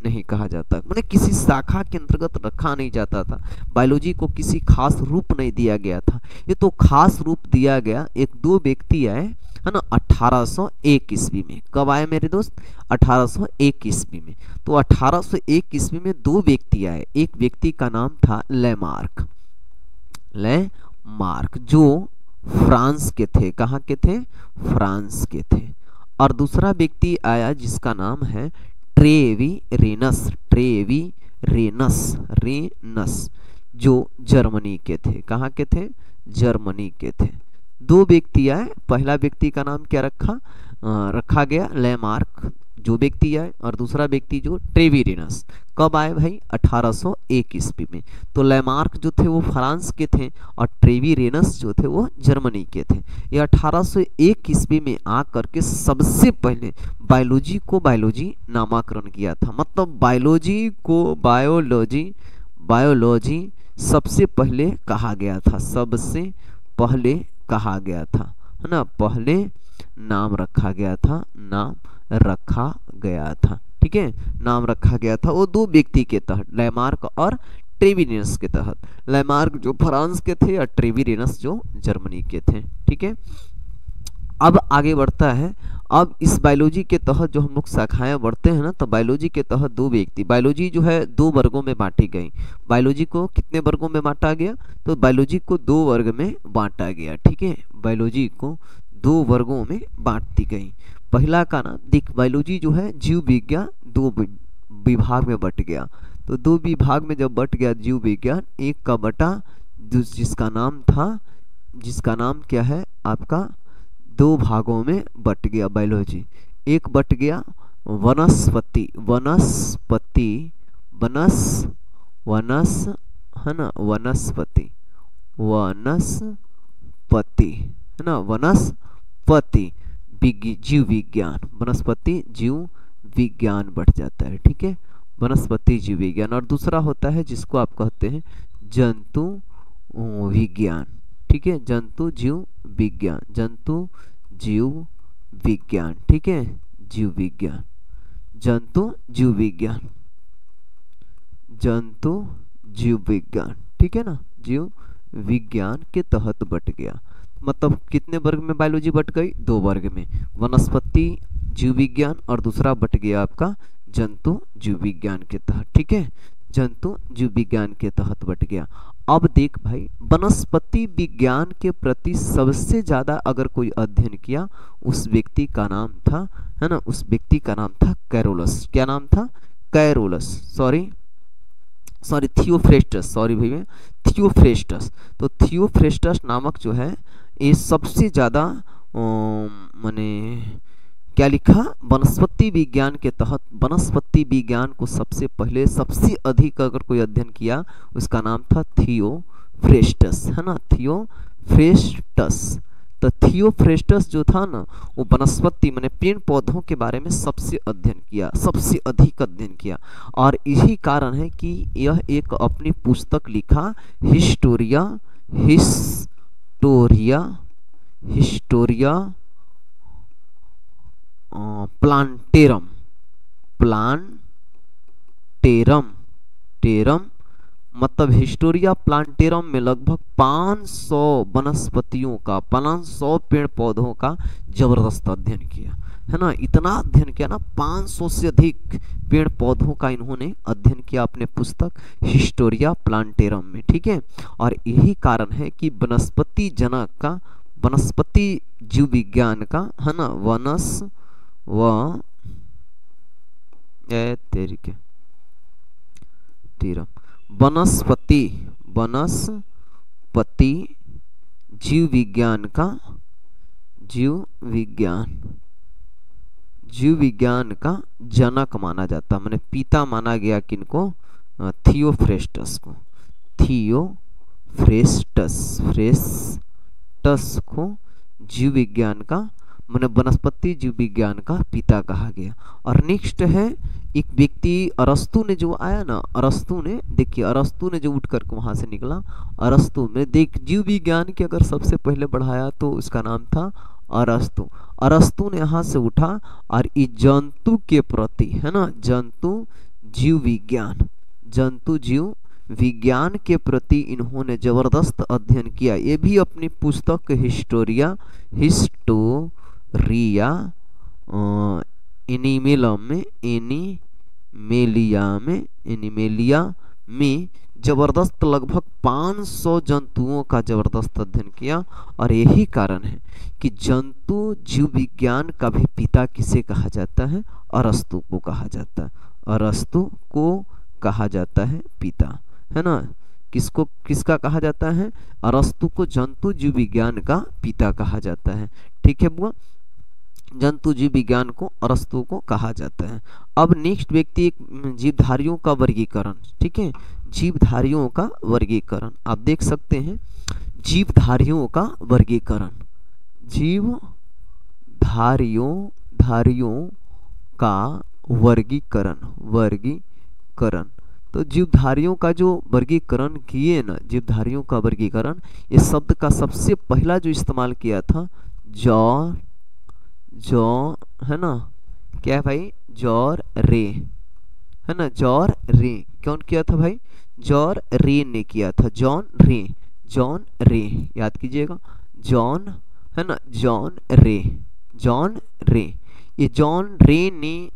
नहीं कहा जाता, माने किसी शाखा के अंतर्गत रखा नहीं जाता था। बायोलॉजी को किसी खास रूप नहीं दिया गया था। ये तो खास रूप दिया गया, एक दो व्यक्ति आए है ना 1801 ईस्वी में। कब आए मेरे दोस्त? 1801 ईस्वी में। तो 1801 ईस्वी में दो व्यक्ति आए। एक व्यक्ति का नाम था लेमार्क, लेमार्क जो फ्रांस के थे। कहाँ के थे? फ्रांस के थे। और दूसरा व्यक्ति आया जिसका नाम है ट्रेवीरेनस, ट्रेवीरेनस, रेनस, जो जर्मनी के थे। कहाँ के थे? जर्मनी के थे। दो व्यक्ति आए। पहला व्यक्ति का नाम क्या रखा गया? लेमार्क जो व्यक्ति आए, और दूसरा व्यक्ति जो ट्रेवीरेनस। कब आए भाई? 1801 ईस्वी में। तो लेमार्क जो थे वो फ्रांस के थे और ट्रेवीरेनस जो थे वो जर्मनी के थे। ये 1801 ईस्वी में आकर के सबसे पहले बायोलॉजी को बायोलॉजी नामकरण किया था। मतलब बायोलॉजी को बायोलॉजी सबसे पहले कहा गया था, सबसे पहले कहा गया था, है ना। पहले नाम रखा गया था, नाम रखा गया था, ठीक है, नाम रखा गया था। वो दो व्यक्ति के तहत, लेमार्क और ट्रेवीरेनस के तहत। लेमार्क जो फ्रांस के थे और ट्रेवीरेनस जो जर्मनी के थे, ठीक है। अब आगे बढ़ता है। अब इस बायोलॉजी के तहत जो हम लोग शाखाएं बढ़ते हैं ना, तो बायोलॉजी के तहत दो व्यक्ति, बायोलॉजी जो है दो वर्गों में बांटी गई। बायोलॉजी को कितने वर्गों में बांटा गया? तो बायोलॉजी को दो वर्ग में बांटा गया, ठीक है। बायोलॉजी को दो वर्गों में बांट दी गई। पहला का नाम देख, बायोलॉजी जो है जीव विज्ञान दो विभाग में बट गया। तो दो विभाग में जब बट गया जीव विज्ञान, एक का बटा जिसका नाम क्या है आपका, दो भागों में बट गया बायोलॉजी। एक बट गया वनस्पति, वनस्पति, है ना, वनस्पति, वनस्पति, है ना, वनस्पति जीव विज्ञान, वनस्पति जीव विज्ञान बढ़ जाता है, ठीक है, वनस्पति जीव विज्ञान। और दूसरा होता है जिसको आप कहते हैं जंतु विज्ञान, ठीक है, जंतु जीव विज्ञान, जंतु जीव विज्ञान, ठीक है, जीव विज्ञान, जंतु जीव विज्ञान, जंतु जीव विज्ञान, ठीक है ना, जीव विज्ञान के तहत बट गया। मतलब कितने वर्ग में बायोलॉजी बट गई? दो वर्ग में, वनस्पति जीव विज्ञान और दूसरा बट गया आपका जंतु जीव विज्ञान के तहत, ठीक है, जंतु जीव विज्ञान के तहत बट गया। अब देख भाई, वनस्पति विज्ञान के प्रति सबसे ज्यादा अगर कोई अध्ययन किया, उस व्यक्ति का नाम था, है ना, उस व्यक्ति का नाम था कैरोलस। क्या नाम था? कैरोलस, सॉरी थियोफ्रेस्टस, सॉरी भैया, थियोफ्रेस्टस। तो थियोफ्रेस्टस नामक जो है ये सबसे ज्यादा माने क्या लिखा? वनस्पति विज्ञान के तहत, वनस्पति विज्ञान को सबसे पहले सबसे अधिक अगर कोई अध्ययन किया, उसका नाम था थियोफ्रेस्टस, है ना, थियोफ्रेस्टस। तो थियोफ्रेस्टस जो था ना, वो वनस्पति माने पेड़ पौधों के बारे में सबसे अध्ययन किया, सबसे अधिक अध्ययन किया। और यही कारण है कि यह एक अपनी पुस्तक लिखा, हिस्टोरिया प्लांटेरम, मतलब हिस्टोरिया प्लांटेरम में लगभग 500 वनस्पतियों का, 500 पेड़ पौधों का जबरदस्त अध्ययन किया, है ना। इतना अध्ययन किया ना, 500 से अधिक पेड़ पौधों का इन्होंने अध्ययन किया अपने पुस्तक हिस्टोरिया प्लांटेरम में, ठीक है। और यही कारण है कि वनस्पति जनक का, वनस्पति जीव विज्ञान का, है ना, वनस्पति जीव विज्ञान का, जीव विज्ञान का जनक माना जाता, माने पिता माना गया किनको? थियोफ्रेस्टस को, थियोफ्रेस्टस को जीव विज्ञान का, माने वनस्पति जीव विज्ञान का पिता कहा गया। और नेक्स्ट है एक व्यक्ति अरस्तु ने जो आया ना, अरस्तु ने, देखिए अरस्तु ने जो उठ करके वहां से निकला, अरस्तु में देख जीव विज्ञान के अगर सबसे पहले बढ़ाया तो उसका नाम था अरस्तु। अरस्तु ने यहाँ से उठा और इस जंतु के प्रति, है ना, जंतु जीव विज्ञान, जंतु जीव विज्ञान के प्रति इन्होंने जबरदस्त अध्ययन किया। ये भी अपनी पुस्तक हिस्टोरिया एनिमेलिया में जबरदस्त लगभग 500 जंतुओं का जबरदस्त अध्ययन किया। और यही कारण है कि जंतु जीव विज्ञान का भी पिता किसे कहा जाता है? अरस्तु को कहा जाता है। अरस्तु को कहा जाता है पिता, है ना। किसको किसका कहा जाता है? अरस्तु को जंतु जीव विज्ञान का पिता कहा जाता है। ठीक है बुआ, जंतु जीव विज्ञान को अरस्तु को कहा जाता है। अब नेक्स्ट व्यक्ति एक जीवधारियों का वर्गीकरण। ठीक है, जीवधारियों का वर्गीकरण आप देख सकते हैं। जीवधारियों का वर्गीकरण, धारियों का वर्गीकरण। तो जीवधारियों का जो वर्गीकरण किए ना, जीवधारियों का वर्गीकरण, इस शब्द का सबसे पहला जो इस्तेमाल किया था जॉ है ना, क्या है भाई? जॉर रे, है ना, जॉर रे। कौन किया था भाई? जॉर रे ने किया था। जॉन रे याद कीजिएगा, जॉन, है ना, जॉन रे। ये जॉन रे ने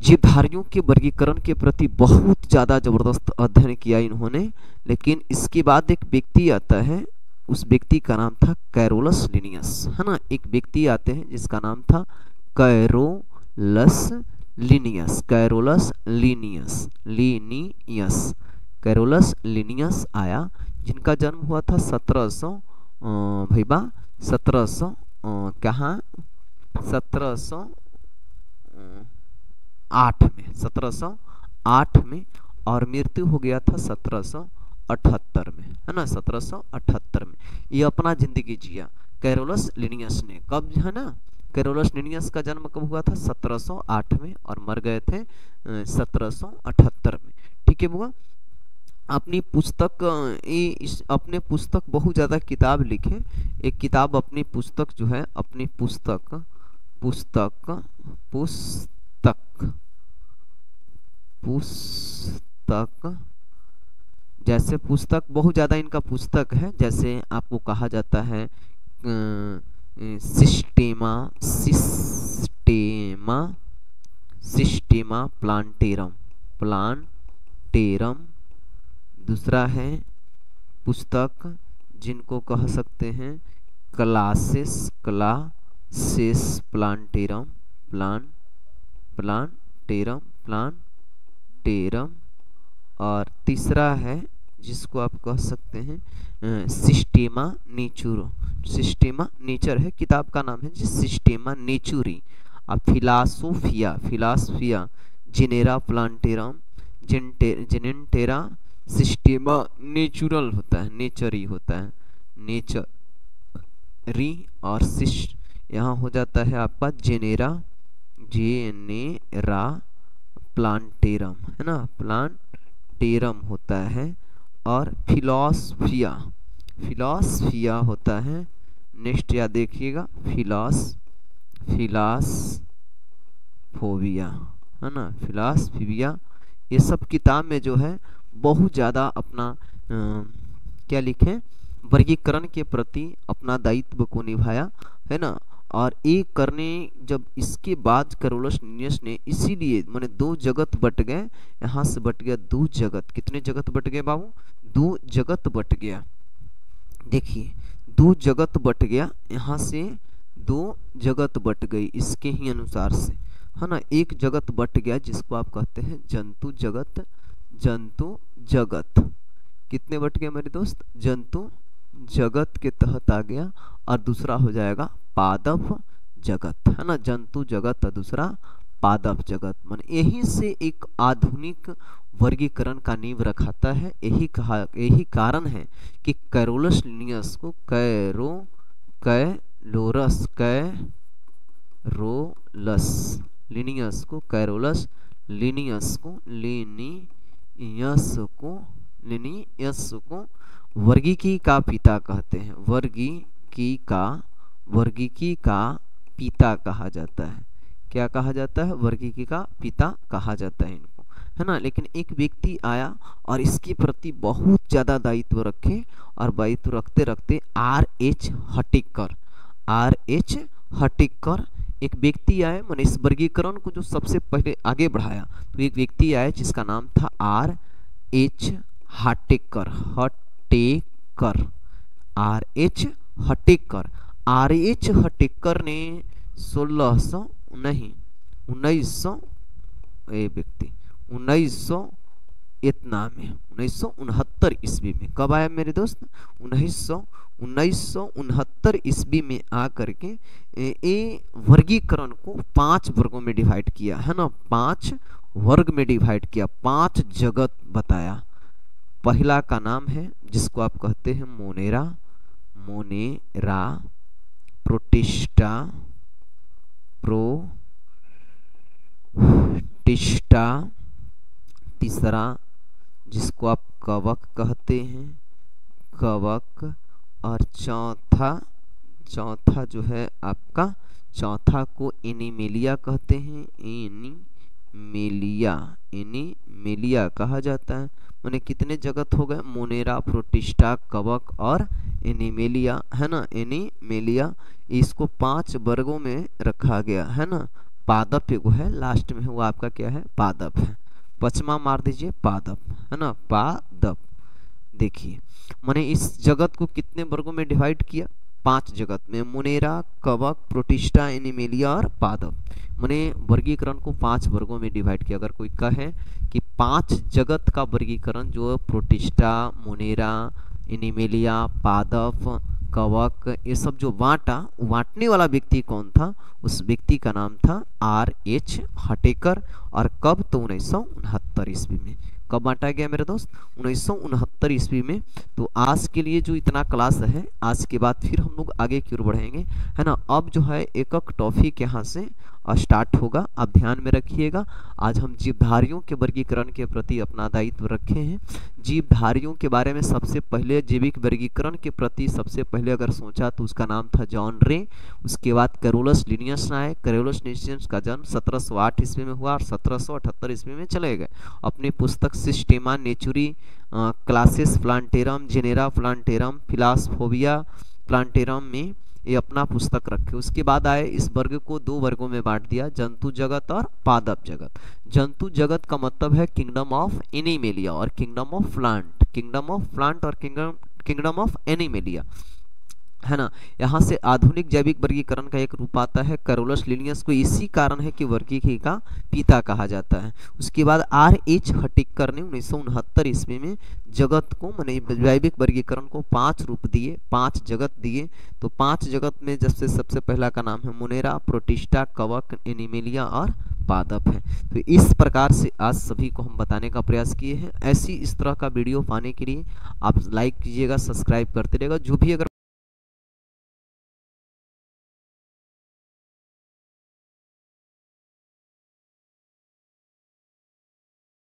जीवधारियों के वर्गीकरण के प्रति बहुत ज़्यादा जबरदस्त अध्ययन किया इन्होंने। लेकिन इसके बाद एक व्यक्ति आता है, उस व्यक्ति का नाम था कैरोलस लिनियस, है ना। एक व्यक्ति आते हैं जिसका नाम था कैरोलस लिनियस आया, जिनका जन्म हुआ था 1700 भैया 1700 कहाँ 1708 में, और मृत्यु हो गया था 1778 में, है ना, 1778 में। ये अपना जिंदगी जिया कैरोलस लिनियस ने। कब, है ना, कैरोलस लिनियस का जन्म कब हुआ था? 1708 में, और मर गए थे 1778 में। ठीक है बुआ, अपनी पुस्तक अपने पुस्तक बहुत ज़्यादा किताब लिखे। एक किताब अपनी पुस्तक जो है, अपनी पुस्तक जैसे पुस्तक बहुत ज़्यादा इनका पुस्तक है, जैसे आपको कहा जाता है सिस्टेमा प्लांटेरम। दूसरा है पुस्तक जिनको कह सकते हैं क्लासेस प्लांटेरम। और तीसरा है जिसको आप कह सकते हैं सिस्टेमा नेचर है, किताब का नाम है जी सिस्टेमा नेचुरी। अब फिलासफिया जेनेरा प्लांटेरम जेनेंटेरा सिस्टेमा नेचुरल होता है, नेचरी होता है, नेचरी। और यहाँ हो जाता है आपका जेनेरा प्लांटेरम, है ना, प्लांटेरम होता है। और फिलॉसफिया होता है। नेक्स्ट याद देखिएगा फिलासफोबिया, है ना, फिलासफिया। ये सब किताब में जो है बहुत ज़्यादा अपना क्या लिखे, वर्गीकरण के प्रति अपना दायित्व को निभाया, है ना। और एक करने जब इसके बाद कैरोलस लिनियस ने, इसीलिए माने 2 जगत बट गए, यहाँ से बट गया 2 जगत। कितने जगत बट गए बाबू? 2 जगत बट गया। देखिए 2 जगत बट गया, यहाँ से 2 जगत बट गई इसके ही अनुसार से, है ना। एक जगत बट गया जिसको आप कहते हैं जंतु जगत। कितने बट गए मेरे दोस्त? जंतु जगत के तहत आ गया। और दूसरा हो जाएगा पादप जगत, है ना, जंतु जगत और दूसरा पादप जगत। मान यही से एक आधुनिक वर्गीकरण का नींव रखाता है। यही कारण है कि कैरोलस लिनियस को कैरोलस लिनियस को वर्गीकी का पिता कहते हैं। वर्गीकी का पिता कहा जाता है। क्या कहा जाता है? वर्गीकी का पिता कहा जाता है इनको। है ना। लेकिन एक व्यक्ति आया और इसके प्रति बहुत ज़्यादा दायित्व रखे, और दायित्व रखते रखते R.H. हटिकर एक व्यक्ति आए, मैंने इस वर्गीकरण को जो सबसे पहले आगे बढ़ाया, तो एक व्यक्ति आया जिसका नाम था R.H. हटिकर। R.H. हटिकर ने 1969 ईस्वी में, कब आया मेरे दोस्त, 1969 ईस्वी में आकर के ये वर्गीकरण को 5 वर्गों में डिवाइड किया, है ना। 5 वर्ग में डिवाइड किया, 5 जगत बताया। पहला का नाम है जिसको आप कहते हैं मोनेरा, प्रोटिस्टा, तीसरा जिसको आप कवक कहते हैं, कवक, और चौथा जो है आपका, चौथा को एनीमेलिया कहते हैं, एनीमेलिया कहा जाता है। माने कितने जगत हो गए, मोनेरा, प्रोटिस्टा, कवक और एनीमेलिया, है ना। एनीमेलिया, इसको 5 वर्गों में रखा गया, है ना। पादप एगो है लास्ट में, वो आपका क्या है, पादप है। 5वां मार दीजिए, पादप, है ना, पादप। देखिए मैंने इस जगत को कितने वर्गों में डिवाइड किया, 5 जगत में, मोनेरा, कवक, प्रोटिस्टा, एनीमेलिया और पादप। मैंने वर्गीकरण को 5 वर्गों में डिवाइड किया। अगर कोई कहे कि 5 जगत का वर्गीकरण जो प्रोटिस्टा, मोनेरा, एनीमेलिया, पादप, कवक, ये सब जो बांटने वाला व्यक्ति कौन था, उस व्यक्ति का नाम था R.H. हटिकर। और कब, तो 1969 ईस्वी में। कब बांटा गया मेरे दोस्त, 1969 ईस्वी में। तो आज के लिए जो इतना क्लास है, आज के बाद फिर हम लोग आगे की ओर बढ़ेंगे, है ना। अब जो है एक टॉपिक यहाँ से स्टार्ट होगा, आप ध्यान में रखिएगा। आज हम जीवधारियों के वर्गीकरण के प्रति अपना दायित्व रखे हैं। जीवधारियों के बारे में सबसे पहले, जैविक वर्गीकरण के प्रति सबसे पहले अगर सोचा तो उसका नाम था जॉन रे। उसके बाद कैरोलस लिनियस आए। कैरोलस लिनियस का जन्म 1708 ईस्वी में हुआ और 1778 ईस्वी में चले गए। अपनी पुस्तक Systema Naturae Classes Plantarum, Genera Plantarum, Philosophia Plantarum में ये अपना पुस्तक रखे। उसके बाद आए, इस वर्ग को 2 वर्गों में बांट दिया, जंतु जगत और पादप जगत। जंतु जगत का मतलब है किंगडम ऑफ एनीमेलिया और किंगडम ऑफ प्लांट और किंगडम ऑफ एनीमेलिया, है ना। यहाँ से आधुनिक जैविक वर्गीकरण का एक रूप आता है कैरोलस लिनियस को, इसी कारण है कि वर्गीकरण का पिता कहा जाता है। उसके बाद R.H. हटिकर ने 1969 ईस्वी में जगत को, माने जैविक वर्गीकरण को 5 रूप दिए, 5 जगत दिए। तो 5 जगत में जैसे सबसे पहला का नाम है मोनेरा, प्रोटिस्टा, कवक, एनीमेलिया और पादप है। तो इस प्रकार से आज सभी को हम बताने का प्रयास किए हैं। ऐसी इस तरह का वीडियो पाने के लिए आप लाइक कीजिएगा, सब्सक्राइब करते रहिएगा। जो भी अगर